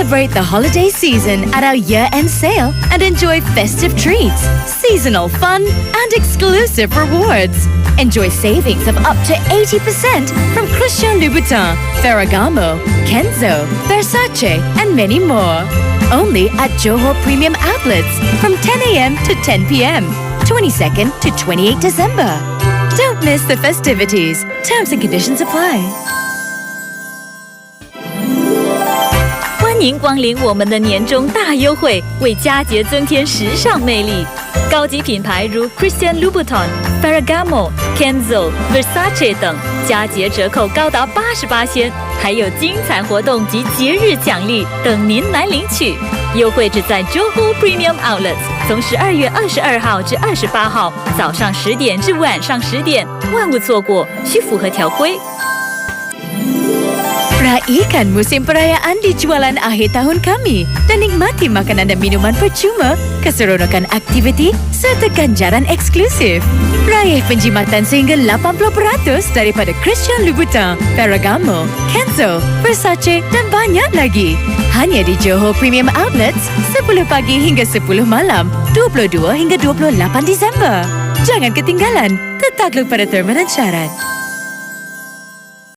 Celebrate the holiday season at our year-end sale and enjoy festive treats, seasonal fun, and exclusive rewards. Enjoy savings of up to 80% from Christian Louboutin, Ferragamo, Kenzo, Versace, and many more. Only at Johor Premium Outlets from 10 a.m. to 10 p.m. 22nd to 28 December. Don't miss the festivities. Terms and conditions apply. 欢迎光临我们的年终大优惠，为佳节增添时尚魅力。高级品牌如 Christian Louboutin、Ferragamo、Kenzo、Versace 等，佳节折扣高达88%，还有精彩活动及节日奖励等您来领取。优惠只在 Johor Premium Outlets， 从12月22号至28号，早上10点至晚上10点，万勿错过，需符合条规。Raikan musim perayaan di jualan akhir tahun kami dan nikmati makanan dan minuman percuma, keseronokan aktiviti serta ganjaran eksklusif. Raih penjimatan sehingga 80% daripada Christian Louboutin, Ferragamo, Kenzo, Versace dan banyak lagi. Hanya di Johor Premium Outlets 10 pagi hingga 10 malam, 22 hingga 28 Disember. Jangan ketinggalan, takluk pada terma dan syarat.